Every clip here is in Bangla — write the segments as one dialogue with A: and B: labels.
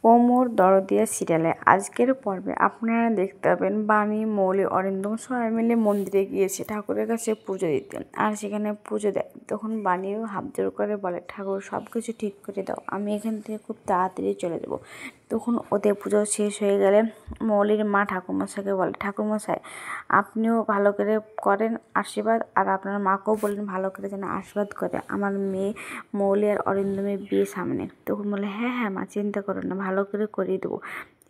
A: ও মোর দরদিয়া সিরিয়ালে আজকের পর্বে আপনারা দেখতে পাবেন বাণী, মৌলি, অরিন্দম সবাই মিলে মন্দিরে গিয়েছে ঠাকুরের কাছে পুজো দিতে। আর সেখানে পুজো দেয়। তখন বাণীও হাত জোড় করে বলে, ঠাকুর সব কিছু ঠিক করে দাও, আমি এখান থেকে খুব তাড়াতাড়ি চলে যাব। তখন ওদের পুজো শেষ হয়ে গেলে মৌলির মা ঠাকুরমশাইকে বলে, ঠাকুরমশাই আপনিও ভালো করে করেন আশীর্বাদ, আর আপনার মাকেও বললেন ভালো করে যেন আশীর্বাদ করে, আমার মেয়ে মৌলি আর অরিন্দমের বিয়ে সামনে। তখন বলে, হ্যাঁ হ্যাঁ মা, চিন্তা করো না, ভালো করে করিয়ে দেবো,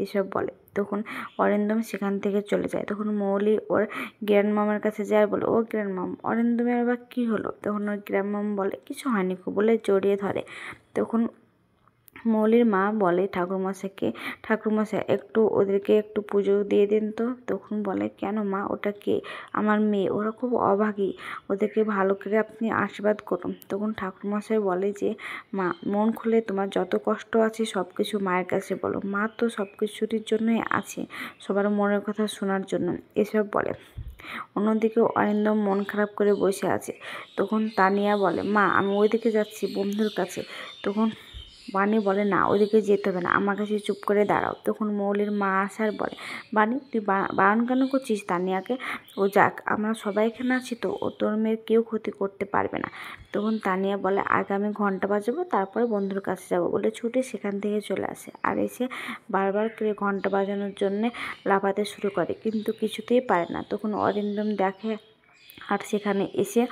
A: এসব বলে। তখন অরিন্দম সেখান থেকে চলে যায়। তখন মৌলি ওর গ্র্যান্ডমামের কাছে যায়, বলে, ও গ্র্যান্ডমাম, অরিন্দমের আবার কী হলো? তখন ওর গ্র্যান্ডমাম বলে, কিছু হয়নি খুব, বলে জড়িয়ে ধরে। তখন মৌলির মা বলে ঠাকুরমশাইকে, ঠাকুরমশাই একটু ওদেরকে একটু পুজো দিয়ে দিন তো। তখন বলে, কেন মা, ওটা কে? আমার মেয়ে, ওরা খুব অভাগী, ওদেরকে ভালো করে আপনি আশীর্বাদ করুন। তখন ঠাকুরমশাই বলে যে, মা মন খুলে তোমার যত কষ্ট আছে সব কিছু মায়ের কাছে বলো, মা তো সব কিছুর জন্যই আছে, সবার মনের কথা শোনার জন্য, এসব বলে। অন্যদিকে অরিন্দম মন খারাপ করে বসে আছে। তখন তানিয়া বলে, মা আমি ওইদিকে যাচ্ছি বন্ধুর কাছে। তখন বাণী বলে, না ওইদিকে যেতে হবে না, আমার কাছে চুপ করে দাঁড়াও। তখন মৌলির মা আসার বলে, বাণী তুই বারণ কেন করছিস তানিয়াকে? ও যাক, আমরা সবাই এখানে আছি তো, ও তোর মেয়ের কেউ ক্ষতি করতে পারবে না। তখন তানিয়া বলে, আগে আমি ঘন্টা বাজাবো, তারপরে বন্ধুর কাছে যাব, বলে ছুটে সেখান থেকে চলে আসে। আর এসে বারবার করে ঘন্টা বাজানোর জন্যে লাফাতে শুরু করে, কিন্তু কিছুতেই পারে না। তখন অরিন্দম দেখে, আর সেখানে এসে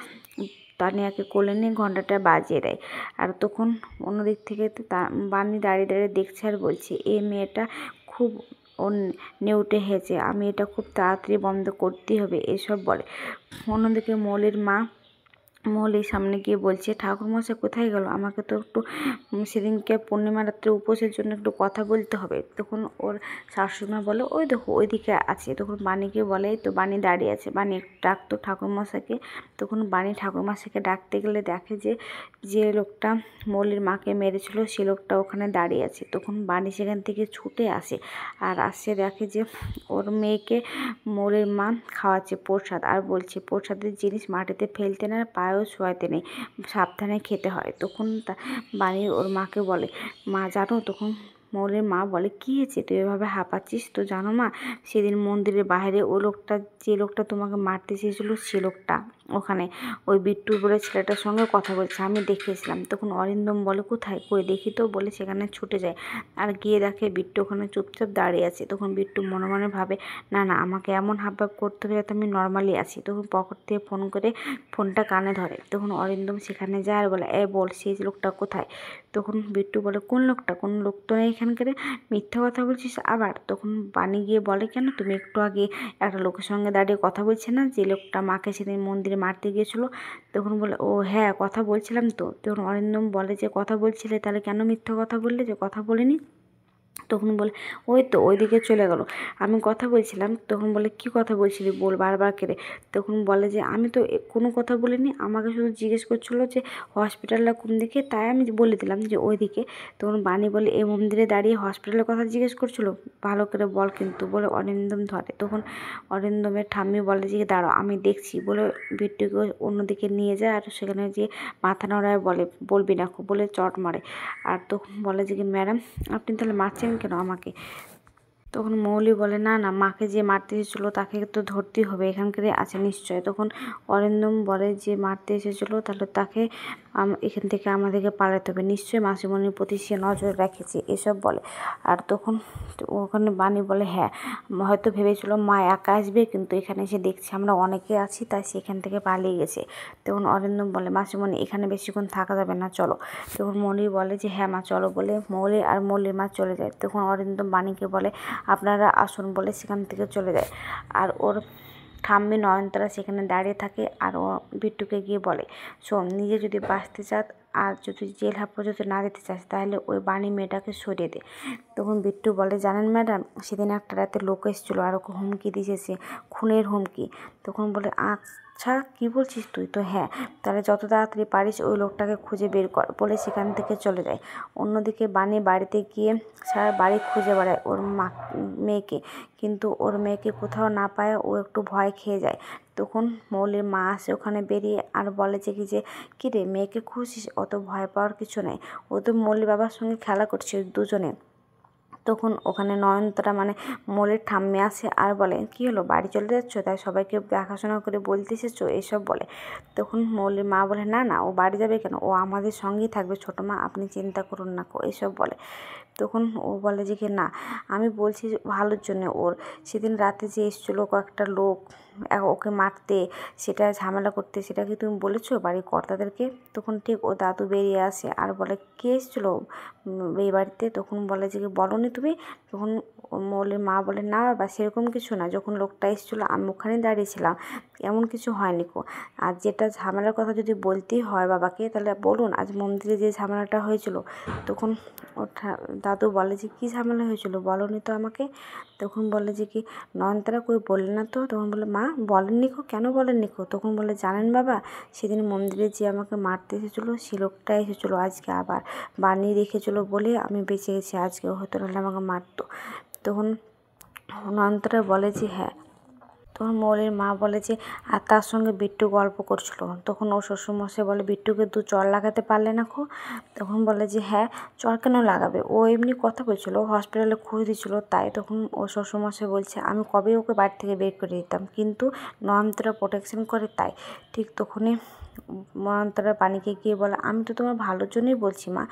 A: তানিয়াকে কোলে নিয়ে ঘন্টাটা বাজিয়ে দেয়। আর তখন অন্যদিক থেকে তো বাণী দাঁড়িয়ে দাঁড়িয়ে দেখছে আর বলছে, এই মেয়েটা খুব নেউটে হয়েছে, আমি এটা খুব তাড়াতাড়ি বন্ধ করতেই হবে, এসব বলে। অন্যদিকে মৌলির সামনে গিয়ে বলছে, ঠাকুরমশাই কোথায় গেল? আমাকে তো একটু সেদিনকে পূর্ণিমা রাত্রে উপোসের জন্য একটু কথা বলতে হবে। তখন ওর শাশুড়িমা বলে, ওই দেখো ওইদিকে আছে। তখন বাণীকে বলে, তো বাণী দাঁড়িয়ে আছে, বাণী ডাকতো ঠাকুরমশাইকে। তখন বাণী ঠাকুরমশাইকে ডাকতে গেলে দেখে যে লোকটা মৌলির মাকে মেরেছিল সে লোকটা ওখানে দাঁড়িয়ে আছে। তখন বাণী সেখান থেকে ছুটে আসে, আর আসে দেখে যে ওর মেয়েকে মৌলির মা খাওয়াচ্ছে প্রসাদ, আর বলছে প্রসাদের জিনিস মাটিতে ফেলতে না, পায়েও ছোঁয়াতে নেই, সাবধানে খেতে হয়। তখন বাণী ওর মাকে বলে, মা জানো, তখন মৌলির মা বলে, কী হয়েছে তুই এভাবে হাঁপাচ্ছিস? তো জানো মা, সেদিন মন্দিরের বাইরে ওই লোকটা, যে লোকটা তোমাকে মারতে চেয়েছিল, সে লোকটা ওখানে ওই বিট্টু বলে ছেলেটার সঙ্গে কথা বলছে, আমি দেখেছিলাম। তখন অরিন্দম বলে, কোথায়, কই দেখি তো, বলে সেখানে ছুটে যায়। আর গিয়ে দেখে বিট্টু ওখানে চুপচাপ দাঁড়িয়ে আছে। তখন বিট্টু মনে মনে ভাবে, না না, আমাকে এমন হাবভাব করতে হবে যাতে আমি নর্মালি আছি। তখন পকেট থেকে ফোন করে ফোনটা কানে ধরে। তখন অরিন্দম সেখানে যায় আর বলে, বল সেই লোকটা কোথায়? তখন বিট্টু বলে, কোন লোকটা? কোনো লোক তো নেই এখানকার, মিথ্যা কথা বলছিস আবার। তখন বাণী গিয়ে বলে, কেন, তুমি একটু আগে একটা লোকের সঙ্গে দাঁড়িয়ে কথা বলছে না, যে লোকটা মাকে সেদিন মন্দিরে মারতে গিয়েছিল? তখন বলে, ও হ্যাঁ কথা বলছিলাম তো। তখন অরিন্দম বলে, যে কথা বলছিলে তাহলে কেন মিথ্যা কথা বললে, যে কথা বলিনি? তখন বলে, ওই তো ওইদিকে চলে গেল, আমি কথা বলছিলাম। তখন বলে, কি কথা বলছিলি বল বারবার করে। তখন বলে যে, আমি তো কোনো কথা বলিনি, আমাকে শুধু জিজ্ঞেস করছিলো যে হসপিটালটা কোন দিকে, তাই আমি বলে দিলাম যে ওইদিকে। তখন বাণী বলে, এই মন্দিরে দাঁড়িয়ে হসপিটালের কথা জিজ্ঞেস করছিল, ভালো করে বল কিন্তু, বলে অরিন্দম ধরে। তখন অরিন্দমের ঠাম্মি বলে যে, দাঁড়াও আমি দেখছি, বলে বিট্টুকে অন্যদিকে নিয়ে যায়। আর সেখানে যে মাথা নড়ায় বলে, বলবি না খুব, বলে চট মারে। আর তখন বলে যে, ম্যাডাম আপনি তাহলে মারছেন কেন আমাকে? তখন মৌলি বলে, না না, মাকে যে মারতে এসেছিলো তাকে তো ধরতেই হবে, এখানকারই আছে নিশ্চয়। তখন অরিন্দম বলে, যে মারতে এসেছিলো তাহলে তাকে এখান থেকে আমাদেরকে পালাতে হবে, নিশ্চয়ই মাসিমণির প্রতি সে নজর রেখেছে, এসব বলে। আর তখন ওখানে বাণী বলে, হ্যাঁ হয়তো ভেবেছিল মা একা আসবে, কিন্তু এখানে এসে দেখছি আমরা অনেকে আছি, তাই সেখান থেকে পালিয়ে গেছে। তখন অরিন্দম বলে, মাসিমণি এখানে বেশিক্ষণ থাকা যাবে না, চলো। তখন মৌলি বলে যে, হ্যাঁ মা চলো, বলে মৌলি আর মৌলির মা চলে যায়। তখন অরিন্দম বাণীকে বলে, আপনারা আসুন, বলে সেখান থেকে চলে যায়। আর ওর ঠাম্মি নয়নতারা সেখানে দাঁড়িয়ে থাকে। আর ও বিট্টুকে গিয়ে বলে, শোন, নিজে যদি বাঁচতে চাস আর যদি জেল হেফাজতে না যেতে চাস, তাহলে ওই বাণী মেয়েটাকে সরিয়ে দে। তখন বিট্টু বলে, জানেন ম্যাডাম, সেদিন একটা রাতে লোক এসেছিলো আর ওকে হুমকি দিয়েছে, খুনের হুমকি। তখন বলে, আচ্ছা কী বলছিস তুই? তো হ্যাঁ, তাহলে যত তাড়াতাড়ি পারিস ওই লোকটাকে খুঁজে বের কর, বলে সেখান থেকে চলে যায়। অন্যদিকে বাণী বাড়িতে গিয়ে সারা বাড়ি খুঁজে বেড়ায় ওর মেয়েকে, কিন্তু ওর মেয়েকে কোথাও না পায়, ও একটু ভয় খেয়ে যায়। তখন মৌলির মা আসে ওখানে বেরিয়ে, আর বলে যে কি রে, মেয়েকে খুঁজছিস, অত ভয় পাওয়ার কিছু নেই, ও তো মৌলির বাবার সঙ্গে খেলা করছে দুজনে। তখন ওখানে নয়নতারা মানে মৌলির ঠাম্মি আসে আর বলে, কী হলো, বাড়ি চলে যাচ্ছ, তাই সবাইকে দেখাশোনা করে বলতে এসেছো, এসব বলে। তখন মৌলির মা বলে, না না, ও বাড়ি যাবে কেন, ও আমাদের সঙ্গেই থাকবে ছোটো মা, আপনি চিন্তা করুন না, এসব বলে। তখন ও বলে যে কি না, আমি বলছি ভালোর জন্য, ওর সেদিন রাতে যে এসেছিলো কয়েকটা লোক ওকে মারতে, সেটা ঝামেলা করতে, সেটা কি তুমি বলেছো বাড়ির কর্তাদেরকে? তখন ঠিক ও দাদু বেরিয়ে আসে আর বলে, কে এসেছিলো এই বাড়িতে? তখন বলে যে কি বলোনি তুমি? তখন মৌলির মা বলে, না বাবা, সেরকম কিছু না, যখন লোকটা এসেছিলো আমি ওখানেই দাঁড়িয়েছিলাম, এমন কিছু হয়নি কো। আর যেটা ঝামেলার কথা যদি বলতেই হয় বাবাকে, তাহলে বলুন আজ মন্দিরে যে ঝামেলাটা হয়েছিল। তখন ওর দাদু বলে যে, কী ঝামেলা হয়েছিল বলোনি তো আমাকে? তখন বলে যে কি, নয়নতারা কই বললে না তো? তখন বলে, মা বলেননি কো, কেন বলেননি কো? তখন বলে, জানেন বাবা, সেদিন মন্দিরে যে আমাকে মারতে এসেছিলো সে লোকটা এসেছিলো আজকে আবার, বানিয়ে রেখেছিলো বলে আমি বেঁচে গেছি, আজকে হয়তো নাহলে আমাকে মারতো। তখন নয়নতারা বলে যে হ্যাঁ। তখন মৌলির মা বলে যে, আর তার সঙ্গে বিট্টু গল্প করছিল। তখন ও শ্বশুরমশাই বলে, বিট্টুকে দু চড় লাগাতে পারলে না খো? তখন বলে যে হ্যাঁ, চড় কেন লাগাবে, ও এমনি কথা বলছিল, হসপিটালে খোঁজ দিচ্ছিলো তাই। তখন ও শ্বশুরমশাই বলছে, আমি কবে ওকে বাড়ি থেকে বের করে দিতাম, কিন্তু নয়নতারা প্রোটেকশন করে তাই। ঠিক তখনই নয়নতারা পানিকে গিয়ে বলে, আমি তো তোমার ভালোর জন্যই বলছি মা,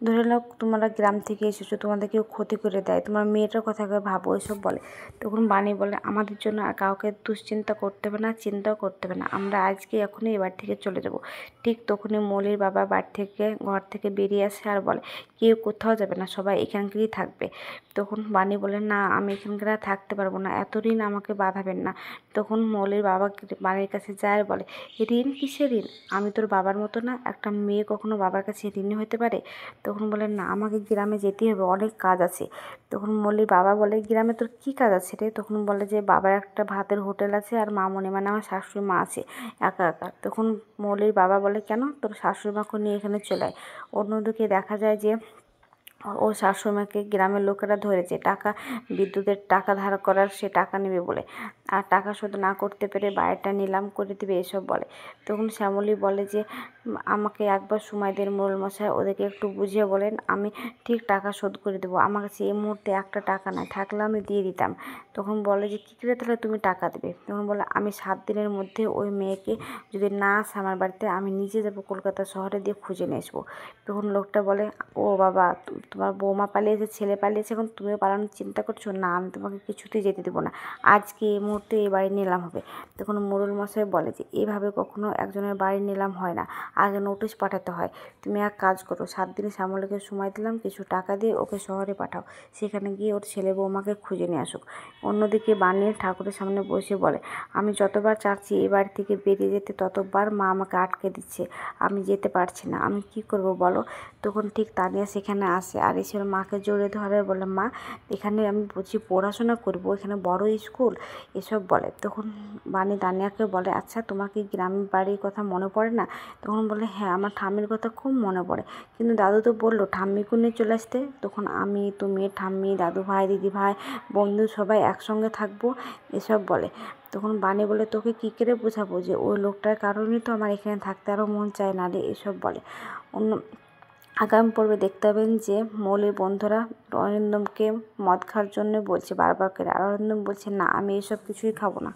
A: ধরে নাও তোমরা গ্রাম থেকে এসেছো, তোমাদের কেউ ক্ষতি করে দেয়, তোমার মেয়েটার কথা ভাবো, এসব বলে। তখন বাণী বলে, আমাদের জন্য আর কাউকে দুশ্চিন্তা করতে হবে না, চিন্তাও করতে হবে না, আমরা আজকে এখনই এ বাড়ি থেকে চলে যাব। ঠিক তখনই মৌলির বাবা ঘর থেকে বেরিয়ে আসে আর বলে, কেউ কোথাও যাবে না, সবাই এখানকারই থাকবে। তখন বাণী বলে, না আমি এখানকার আর থাকতে পারবো না, এত ঋণ আমাকে বাঁধাবেন না। তখন মৌলির বাবা বাণীর কাছে যায় আর বলে, ঋণ কিসের ঋণ, আমি তোর বাবার মতো না, একটা মেয়ে কখনো বাবার কাছে ঋণী হতে পারে? তখন বলে, না আমাকে গ্রামে যেতেই হবে, অনেক কাজ আছে। তখন মৌলির বাবা বলে, গ্রামে তোর কী কাজ আছে রে? তখন বলে যে, বাবার একটা ভাতের হোটেল আছে আর মামনি মানে আমার শাশুড়ি মা আছে একা একা। তখন মৌলির বাবা বলে, কেন, তোর শাশুড়ি মাকে নিয়ে এখানে চলে আয়। অন্যদিকে দেখা যায় যে ও শাশুড়িমাকে গ্রামের লোকেরা ধরেছে টাকা, বিদ্যুতের টাকা ধার করার, সে টাকা নেবে বলে, আর টাকা শোধ না করতে পেরে বাড়িটা নিলাম করে দিবে, এসব বলে। তখন শ্যামলী বলে যে, আমাকে একবার সময় দেন মোড়ল মশাই, ওদেরকে একটু বুঝিয়ে বলেন, আমি ঠিক টাকা শোধ করে দেবো, আমার কাছে এই মুহূর্তে একটা টাকা নাই, থাকলে আমি দিয়ে দিতাম। তখন বলে যে, কী করে তাহলে তুমি টাকা দেবে? তখন বলে, আমি 7 দিনের মধ্যে ওই মেয়েকে যদি না আসে আমার বাড়িতে, আমি নিজে যাবো কলকাতা শহরে, দিয়ে খুঁজে নিয়ে আসবো। তখন লোকটা বলে, ও বাবা, তোমার বৌমা পালিয়েছে, ছেলে পালিয়েছে, এখন তুমিও পালানোর চিন্তা করছো? না, আমি তোমাকে কিছুতেই যেতে দেবো না, আজকে এই মুহূর্তে এই বাড়ি নিলাম হবে। তখন মোড়ল মশাই বলে যে, এভাবে কখনো একজনের বাড়ি নিলাম হয় না, আগে নোটিশ পাঠাতে হয়। তুমি এক কাজ করো, 7 দিনে শ্যামলীকে সময় দিলাম, কিছু টাকা দিয়ে ওকে শহরে পাঠাও, সেখানে গিয়ে ওর ছেলে বৌমাকে খুঁজে নিয়ে আসুক। অন্যদিকে বানিয়ে ঠাকুরের সামনে বসে বলে, আমি যতবার চাচ্ছি এই বাড়ি থেকে বেরিয়ে যেতে, ততবার মা আমাকে আটকে দিচ্ছে, আমি যেতে পারছি না, আমি কি করব বলো? তখন ঠিক তানিয়া সেখানে আসে আর এসে ওর মাকে জড়িয়ে ধরে বলে, মা এখানে আমি বুঝি পড়াশোনা করব, এখানে বড় স্কুল, এসব বলে। তখন বানি তানিয়াকে বলে, আচ্ছা তোমার কি গ্রামের বাড়ির কথা মনে পড়ে না? তখন বলে, হ্যাঁ আমার ঠাম্মির কথা খুব মনে পড়ে, কিন্তু দাদু তো বললো ঠাম্মিকে নিয়ে চলে আসতে। তখন আমি, তুমি, ঠাম্মি, দাদু ভাই, দিদি ভাই, বন্ধু সবাই একসঙ্গে থাকবো, এসব বলে। তখন বানি বলে, তোকে কী করে বোঝাবো যে ওই লোকটার কারণেই তো আমার এখানে থাকতে আরও মন চায় না রে, এসব বলে। অন্য আগামী পর্বে দেখতে পাবেন যে মৌলির বন্ধুরা অরিন্দমকে মদ খাওয়ার জন্য বলছে বারবার করে, আর অরিন্দম বলছে, না আমি এসব কিছুই খাবো না।